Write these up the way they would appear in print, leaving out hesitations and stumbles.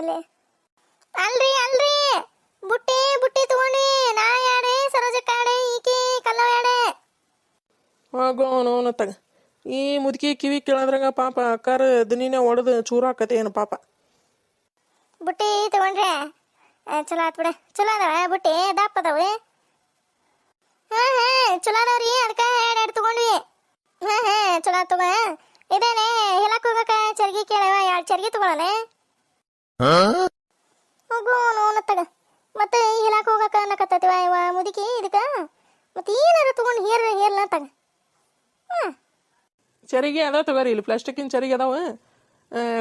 ಒಲೆ ಅಲ್ರಿ ಅಲ್ರಿ ಬುಟ್ಟಿ ಬುಟ್ಟಿ ತಗೊಂಡ್ರಿ ನಾ ಯಾಡೆ ಸರೋಜಕ್ಕ ಯಾಡೆ ಈಕಿ ಕಲ್ಲವ ಯಾಡೆ ಹೋಗೋ ಅವನು ತಗ ಈ ಮುದುಕಿ ಕಿವಿ ಕೇಳದ್ರಾಗ ಪಾಪ ಅಕ್ಕಾರ ದನಿನೇ ಒಡೆದು ಚೂರು ಹಾಕತ್ತೆ ಏನು ಪಾಪ. ಬುಟ್ಟಿ ತಗೊಂಡ್ರೆ ಚಲೋ ಆತ್ ಬಿಡ. ಚಲೋ ಅದಾವ ಬುಟ್ಟಿ ದಪ್ಪ ಅದಾವ. ಚಲೋ ಅದಾವ್ರಿ ಅದಕ್ಕೆ ಎರಡು ತಗೊಂಡ್ವಿ. ಚಲೋ ತಗೋ. ಇದೇನೆ ಹೇಳಕ್ ಹೋಗಕ ಚರ್ಗಿ ಕೇಳವ 2 ಚರ್ಗಿ ತಗೊಳ್ಳೋಣ. ಹೋಗು ನೋನ ತಗ ಮತ್ತೆ ಹೇಳಕ್ ಹೋಗಕ ಅನ್ನಕತ್ತವ ಇವ ಮುದುಕಿ ಇದಕ್ಕೆ ಮತ್ತೆ ಏನಾರು ತಗೊಂಡು ಹೇರ್ಲ ತಗ. ಚರಿಗೆ ಅದಾವ ತಗೋರಿ, ಇಲ್ಲಿ ಪ್ಲಾಸ್ಟಿಕ್ಕಿನ ಚರಿಗೆ ಅದಾವ,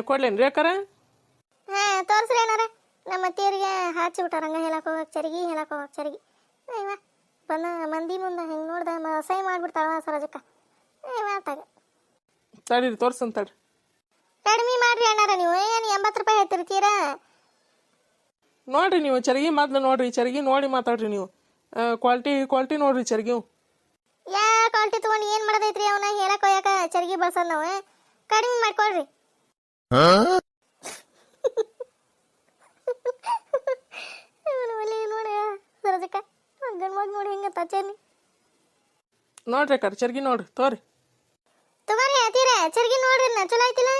ಕೊಡ್ಲೇನ್ರಿ ಅಕ್ಕಾರ? ತೋರಿಸ್ರಿ ಏನಾರ ನಮ್ಮ ಅತ್ತಿಯರಿಗೆ ಹಾಚಿ ಬಿಟ್ಟಾರ ಹಂಗೆ ಹೇಳಕ್ ಹೋಗಕ್ಕೆ ಚರಿಗೆ ಹೇಳಕ್ ಹೋಗಕ್ಕೆ ಚರಿಗೆ. ಇವ ಬಂದ ಮಂದಿ ಮುಂದೆ ಹಿಂಗೆ ನೋಡ್ದೆ ಸೈ ಮಾಡಿಬಿಡ್ತಾಳ ಸರೋಜಕ್ಕ. ಇವ ತಗ ತಡೀರಿ ತೋರ್ಸಂತ ತಡ್ರಿ. ಕಡಿಮೆ ಮಾಡ್ರಿ ಅಣ್ಣಾರ ನೀವು ಏನು 80 ರೂಪಾಯಿ ಹೇಳ್ತಿರ್ತೀರಾ? ನೋಡ್ರಿ ನೀವು ಚರಿಗೆ ಮೊದ್ಲು ನೋಡ್ರಿ, ಚರಿಗೆ ನೋಡಿ ಮಾತಾಡ್ರಿ ನೀವು. ಕ್ವಾಲಿಟಿ ನೋಡ್ರಿ ಚರಿಗೆ. ಯಾ ಕ್ವಾಲಿಟಿ ತೊಗೊಂಡು ಏನು ಮಾಡೋದೈತ್ರಿ? ಅವನ ಹೇಳಕ್ ಹೋಯಕ ಚರಿಗೆ ಬಳಸೋದು ನಾವು. ಕಡಿಮೆ ಮಾಡ್ಕೊಳ್ರಿ. ನೋಡಿ ಸರೋಜಕ್ಕ ಗಂಡು ಮಗ ನೋಡಿ ಹೆಂಗ ತಚೇನಿ ನೋಡ್ರಿ ಅಕ್ಕಾರ ಚರ್ಗಿ ನೋಡ್ರಿ ತೋರಿ. ತಗೋರಿ ಅತ್ತೀರ ಚರ್ಗಿ ನೋಡ್ರಿ ಚಲೋ ಐತಿಲ್ಲ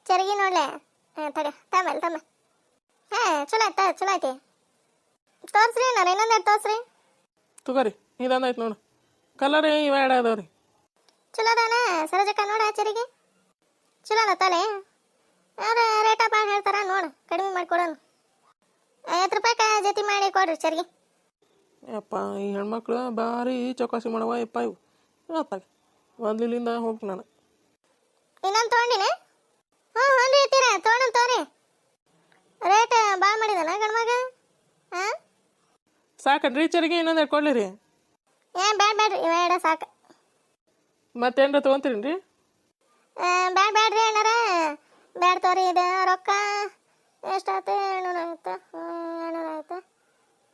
ಚರ್ಗಿ ನೋಡ್ಲೆ. ತಡಿ ತಮ್ಮ ಚಲೋ ಆಯ್ತಾ? ಚಲೋ ಐತಿ ತೋರ್ಸ್ರಿ ನಾನು ಇನ್ನೊಂದೆರಡು ತೋರ್ಸ್ರಿ. ತಗೋರಿ ಇದೊಂದಾಯ್ತು ನೋಡು. ಕಲರ್ ಇವ ಎರಡು ಅದಾವ್ರಿ. ಚಲೋ ಅದಾನ ಸರೋಜಕ್ಕ ನೋಡ ಚರಿಗೆ ಚಲೋ ಅದ ತಲೆ. ಅವ್ರ ರೇಟ ಭಾಳ ಹೇಳ್ತಾರ ನೋಡು ಕಡಿಮೆ ಮಾಡಿಕೊಡೋಣ. 50 ರೂಪಾಯಿ ಜೊತೆ ಮಾಡಿ ಕೊಡ್ರಿ ಚರ್ಗಿ. ಯಪ್ಪ ಈ ಹೆಣ್ಮಕ್ಳು ಭಾರಿ ಚೌಕಾಸಿ ಮಾಡವ ಯಪ್ಪ ಇವು. ಇವತ್ತಾಗ ಮೊದ್ಲಿಂದ ಹೋಗ್ಬೇಕು ನಾನು. ಇನ್ನೊಂದು ತೊಗೊಂಡಿನಿ. ಹ್ಞೂ ರೀ ಎತ್ತೀರ ತೊಗೊಂಡು ತೋರಿ. ರೇಟ್ ಭಾಳ ಮಾಡಿದಾನ ಗಂಡ್ಮಗ? ಸಾಕನ್ರಿ ಚರಿಗೆ ಇನ್ನೊಂದು ಕೊಡ್ಲಿರಿ? ಬ್ಯಾಡ್ರಿ ಇವ ಎರಡ ಸಾಕು. ಮತ್ತೇನ್ರ ತೊಗೊಂತೀರೇನ್ರಿ? ಬ್ಯಾಡ್ರಿ ಅಣ್ಣಾರ ಬ್ಯಾಡ್ ತೋರಿ. ಇದು ರೊಕ್ಕ ಎಷ್ಟಾಯ್ತು? 700 ಆಯ್ತು, 200 ಆಯ್ತು,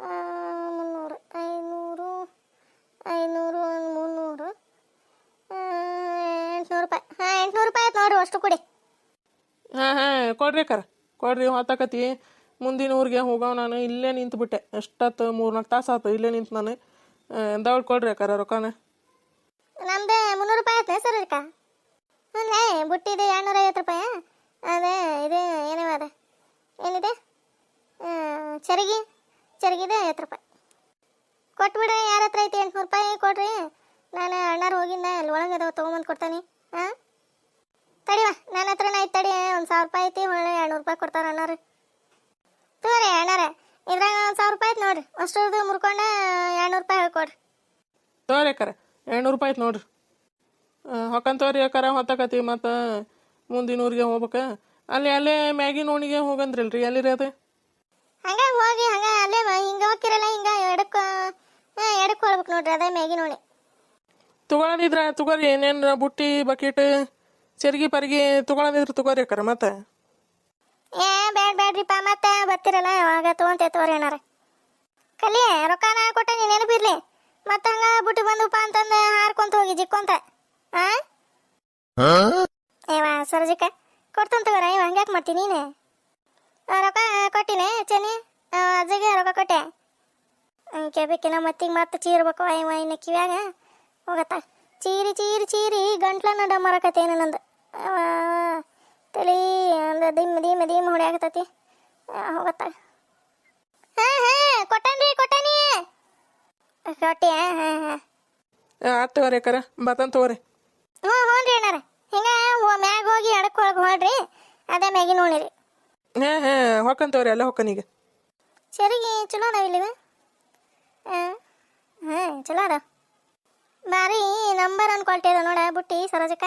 300, 500, 500, 300, 800 ರೂಪಾಯಿ. 800 ರೂಪಾಯಿ ಆಯ್ತು ನೋಡ್ರಿ ಅಷ್ಟು ಕೊಡಿ. ಕೊಡ್ರಿ ಅಕ್ಕಾರ ಕೊಡ್ರಿ. ಹೊತ್ತಾಕತಿ ಮುಂದಿನ ಊರಿಗೆ ಹೋಗವ ನಾನು. ಇಲ್ಲೇ ನಿಂತ್ಬಿಟ್ಟೆ ಎಷ್ಟತ್ತು 3-4 ತಾಸು ಆಯ್ತು ಇಲ್ಲೇ ನಿಂತು ನಾನು. ದೌಡ್ ಕೊಡ್ರಿ ಅಕ್ಕಾರ ರೊಕ್ಕನ. ನಮ್ದು 300 ರೂಪಾಯಿ ಆಯ್ತು ಸರ್ ಅದಕ್ಕೆ. ಹ್ಞೂ ಬುಟ್ಟಿದು 250 ರೂಪಾಯಿ. ಅದೇ ಇದು ಏನೇವ ಅದ ಏನಿದೆ ಚರಿಗಿದೆ 50 ರೂಪಾಯಿ ಕೊಟ್ಬಿಡ್ರಿ. ಯಾರ ಹತ್ರ ಐತಿ? 800 ರೂಪಾಯಿ ಕೊಡ್ರಿ. ನಾನು ಅಣ್ಣಾರು ಹೋಗಿಂದ ಅಲ್ಲಿ ಒಳಗೆ ಅದಾವ ತೊಗೊಂಬಂದು ಕೊಡ್ತಾನೆ. ತಡಿವ ನನ್ನ ಹತ್ರನ ಐತೆ ತಡಿ. 1000 ರೂಪಾಯಿ ಐತಿ ಒಳ್ಳೆ 200 ರೂಪಾಯಿ ಕೊಡ್ತಾರೆ ಅಣ್ಣಾರು. ತೋರಿ ಅಣ್ಣಾರ ಇದ್ರಾಗ 1000 ರೂಪಾಯಿ ಐತೆ ನೋಡ್ರಿ. ಅಷ್ಟರದ್ದು ಮುರ್ಕೊಂಡು 200 ರೂಪಾಯಿ ಹೇಳ್ಕೊಡ್ರಿ. ತೋರಿ ಅಕ್ಕಾರ 200 ರೂಪಾಯಿ ಐತೆ ನೋಡ್ರಿ. ಹೊಕ್ಕಂತವ್ರಿ ಅಕ್ಕಾರ ಹೊತ್ತಾಕತಿ ಮತ್ತು ಮುಂದಿನ ಊರಿಗೆ ಹೋಗ್ಬೇಕ. ಅಲ್ಲೇ ಮ್ಯಾಗಿನ ಓಣಿಗೆ ಹೋಗಂದ್ರಲ್ರಿ ಎಲ್ಲಿರಿ ಅದು? ಹಂಗ ಹೋಗಿ ಹಂಗ ಅಲ್ಲೇ ಹಿಂಗೆ ಹೋಗಿರಲ್ಲ ಹಿಂಗೆ ಎಡಕ್ಕೆ ಹೋಗ್ಬೇಕು ನೋಡ್ರಿ. ಅದೇ ಮ್ಯಾಗಿನ ಓಣಿ. ತಗೊಳದಿದ್ರ ತಗೋರಿ. ಏನೇನು ಬುಟ್ಟಿ ಬಕೆಟ್ ಚರ್ಗಿ ಪರ್ಗಿ ತಗೊಳದಿದ್ರ ತಗೋರಿ ಅಕ್ಕಾರ. ಮತ್ತೆ ಬ್ಯಾಡ್ರಿಪ್ಪ ಮತ್ತೆ ಬರ್ತಿರಲ್ಲ ಅವಾಗ ತೊಗೊಂತೇವ್ರಿ ಏನಾರ. ಕಲಿ ರೊಕ್ಕನ ಕೊಟ್ಟ ನೀನು ನೆನಪಿರ್ಲಿ. ಮತ್ತೆ ಹಂಗ ಬುಟ್ಟಿ ಬಂದಪ್ಪ ಅಂತಂದು ಹಾರ್ಕೊಂತ ಹೋಗಿ ಜಿಕ್ಕೊಂತ. ಏವ ಸರೋಜಕ್ಕ ಕೊಡ್ತಂತ ತಗೋರ. ಇವ ಹಂಗ್ಯಾಕೆ ಮಾಡ್ತೀನಿ ನೀನು? ರೊಕ್ಕ ಕೊಟ್ಟಿನಿ ಚೆನ್ನಿ ಅಜ್ಜಿಗೆ ರೊಕ್ಕ ಕೊಟ್ಟೆ. ಕೇಬೇಕಿನ ಮತ್ತಿಗೆ ಮತ್ತೆ ಚೀರ್ಬೇಕು ಇವ ಇನ್ನು ಕಿವ್ಯಾಗ ಹೋಗತ್ತ. ಚೀರಿ ಗಂಟ್ಲನ್ನ ಡಮ್ಮರಕತ್ತೇನು ನಂದು. ತಲೆ ಒಂದು ದಿಮ್ಮ ಹೊಡ್ಯಾಕತ್ತತಿ ಹೋಗತ್ತ. ಕೊಟ್ಟಾನಿ ಕೊಟ್ಟಿ. ಆತ್ ತಗೋರಿ ಅಕ್ಕಾರ ಬರ್ತಂತ ತಗೋರಿ. ಹ್ಞೂ ರೀ ಅಣ್ಣಾರ ಹಿಂಗೆ ಮ್ಯಾಗ ಹೋಗಿ ಎಡಕ್ಕೆ ಒಳಗೆ ಹೊಳ್ರಿ. ಅದೇ ಮ್ಯಾಗಿ ನೋಡಿರಿ. ಹೊಕ್ಕಂತವ್ರಿ ಅಲ್ಲೇ ಹೊಕ್ಕನೀಗ. ಚರಿಗೆ ಚಲೋ ಅದಾವ ಇಲ್ಲಿವ. ಚಲೋ ಅದಾವ. ಭಾರಿ ನಂಬರ್ 1 ಕ್ವಾಲಿಟಿ ಅದ ನೋಡ ಬುಟ್ಟಿ ಸರೋಜಕ್ಕ.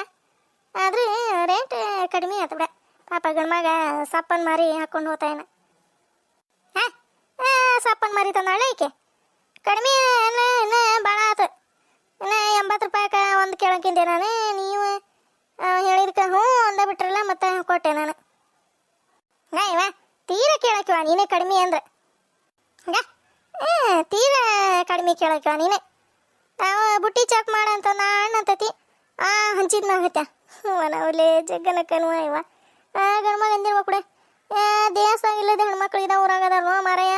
ಆದ್ರೆ ರೇಟ್ ಕಡಿಮೆ ಆಯ್ತು ಬಿಡ. ಪಾಪ ಗಂಡ್ಮಗ ಸಪ್ಪನ ಮಾರಿ ಹಾಕೊಂಡು ಹೋತಾಯನ. ಸಪ್ಪನ ಮಾರಿ ತಂದಾಳೆ ಈಕೆ. ಕಡಿಮೆ ಇನ್ನು ಭಾಳ ಆಯ್ತು. ಇನ್ನು 80 ರೂಪಾಯಿಗೆ ಒಂದು ಕೇಳಕ್ಕಿಂದೆ ನಾನು. ನೀವು ಹೇಳಿದ್ಕೆ ಹ್ಞೂ ಅಂದ ಬಿಟ್ರಲ್ಲ ಮತ್ತೆ ಕೊಟ್ಟೆ ನಾನು. ಇವ ತೀರಾ ಕೇಳಕ್ಕಿವ ನೀನೇ ಕಡಿಮೆ ಅಂದ್ರೆ. ತೀರಾ ಕಡಿಮೆ ಕೇಳಕ್ಕಿವ ನೀನೆ. ನಾವು ಬುಟ್ಟಿ ಚೆಕ್ ಮಾಡಂತ ಅಣ್ಣ ಅಂತತಿ ಹಂಚಿದ ಮ್ಯಾಗತ್ತ. ಅವಲೇ ಜಗ್ಗನ ಕನುವ ಇವ ಗಂಡ್ಮಗ ಅಂದಿರ್ಬೇಕು ಕೂಡ. ದೇವಸ್ಥಾನ ಇಲ್ಲದೆ ಹೆಣ್ಮಕ್ಳು ಇದಾವ ಊರಾಗ ಅದಾರ ನೋ ಮಾರಾಯ.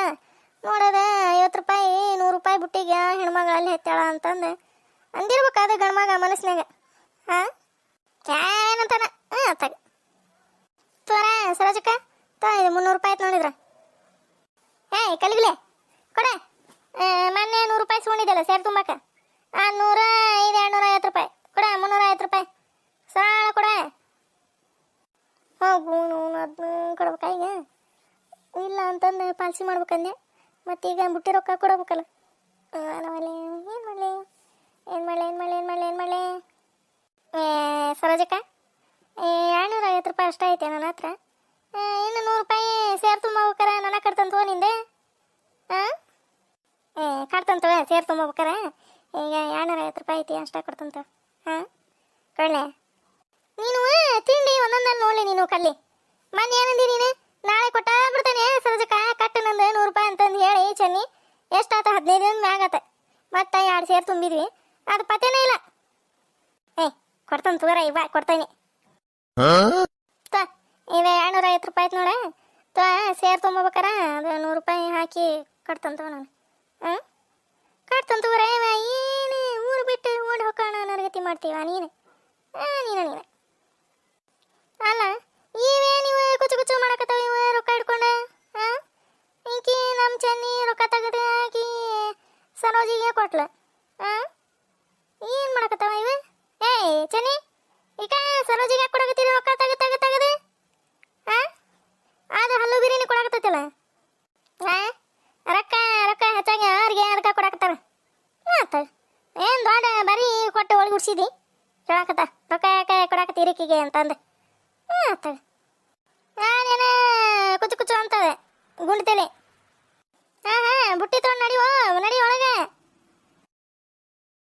ನೋಡದ 50 ರೂಪಾಯಿ 100 ರೂಪಾಯಿ ಬುಟ್ಟಿಗೆ ಹೆಣ್ಮಗಳು ಅಲ್ಲಿ ಹೆತ್ತಾಳ ಅಂತಂದು ಅಂದಿರ್ಬೇಕಾದ ಗಂಡ್ಮಗ ಮನಸ್ನಾಗ. ಹಾಂ ಏನಂತಾನ ಅತ್ತಾಗ ತೋರ ಸರೋಜಕ್ಕ ಇದು 300 ರೂಪಾಯಿ ಆಯ್ತು ನೋಡಿದ್ರ. ಕಲಿಗ್ಲೆ ಕೊಡ. ಮೊನ್ನೆ 100 ರೂಪಾಯಿ ಇಸ್ಕೊಂಡಿದ್ದಲ್ಲ ಸೇರು ತುಂಬಾಕ. 100 ಇದು 250 ರೂಪಾಯಿ ಕೊಡ. 350 ರೂಪಾಯಿ ಸಾಲ ಕೊಡ. ಹೋಗು ಅದನ್ನ ಕೊಡ್ಬೇಕಾ ಈಗ? ಇಲ್ಲ ಅಂತಂದು ಪಾಲಿಸಿ ಮಾಡ್ಬೇಕಂದೆ. ಮತ್ತೀಗ ಬುಟ್ಟಿ ರೊಕ್ಕ ಕೊಡಬೇಕಲ್ಲ. ನಾವಲ್ಲಿ ಏನು ಮಾಡಲಿ ಸರೋಜಕ್ಕ 250 ರೂಪಾಯಿ ಅಷ್ಟೇ ಐತೆ ನನ್ನ ಹತ್ರ. ಇನ್ನು 100 ರೂಪಾಯಿ ಸೇರು ತುಂಬಬೇಕಾರೆ ನನ್ನ ಕಟ್ತಂತವ ನಿಂದೆ. ಹಾಂ ಕಟ್ತಂತವ ಸೇರು ತುಂಬಬೇಕಾರೆ ಈಗ 250 ರೂಪಾಯಿ ಐತಿ ಅಷ್ಟೇ ಕೊಡ್ತಂತ. ಹಾಂ ಕೊಳ್ಳೆ ನೀನು ತಿಂಡಿ ಒಂದೊಂದಲ್ಲಿ ನೋಡಿ ನೀನು ಕಲ್ಲಿ. ಮೊನ್ನೆ ಏನಂದಿ ನೀನು? ನಾಳೆ ಕೊಟ್ಟ ಬಿಡ್ತಾನೆ ಸರೋಜಕ್ಕ ಕಟ್ಟು ನಂದು 100 ರೂಪಾಯಿ ಅಂತಂದು ಹೇಳಿ ಚೆನ್ನಿ. ಎಷ್ಟಾತ 15 ದಿನದ ಮ್ಯಾಗತ್ತೆ. ಮತ್ತೆ 2 ಸೇರು ತುಂಬಿದ್ವಿ, ಅದು ಪತ್ತೇನೇ ಇಲ್ಲ. ಕೊಡ್ತಾನೆ ತಗೋರ ಇವ ಕೊಡ್ತಾನೆ. ಇದು 250 ರೂಪಾಯಿ ಆಯ್ತು ನೋಡ. ಸೇರು ತುಂಬೋಬೇಕಾರ ಅದು 100 ರೂಪಾಯಿ ಹಾಕಿ ಕಟ್ತಂತವ ನಾನು. ಹಾಂ ಕಟ್ತಂತವ್ರ ಏನು ಊರು ಬಿಟ್ಟು ಓಡಿ ಹೋಗೋಣ ನರಗತಿ ಮಾಡ್ತೀವ ನೀನು. ನೀನು ಅಲ್ಲ ಇವೇ ನೀವು ಕುಚ್ಚು ಕುಚ್ಚು ಮಾಡಕತ್ತಾವ ಇವ ರೊಕ್ಕ ಹಿಡ್ಕೊಂಡೆ. ಹಾಂ ಈಕಿ ನಮ್ಮ ಚೆನ್ನಿ ರೊಕ್ಕ ತೆಗೆದು ಹಾಕಿ ಸರೋಜಿಗೆ ಕೊಟ್ಲ. ಹಾಂ ಏನು ಮಾಡಕತ್ತಾವ ಇವ? ಚೆನ್ನಿ ಈಗ ಸರೋಜಿಗೆ ಕೊಡಕತ್ತೀರಿ ರೊಕ್ಕ ತೆಗೆದು. ಹಾಂ ಅದು ಹಲ್ಲು ಬಿರಿಯಾನಿ ಕೊಡಕತ್ತೈತಲ್ಲ. ಹಾಂ ರೊಕ್ಕ ಹೆಚ್ಚಾಗಿ ಅವ್ರಿಗೆ ಅದಕ್ಕೆ ಕೊಡಕತ್ತಾರ. ಏನು ದೊಡ್ಡ ಬರೀ ಕೊಟ್ಟು ಒಳಗೆ ಗುಡ್ಸಿದಿ ಕೇಳಕತ್ತ ರೊಕ್ಕ ಯಾಕೆ ಕೊಡಕತ್ತೀರಿ ಈಕಿಗೆ ಅಂತಂದು. ನಾನೇನ ಕುಚ್ಚು ಕುಚ್ಚು ಅಂತವೆ ಗುಂಡ್ತೇನೆ.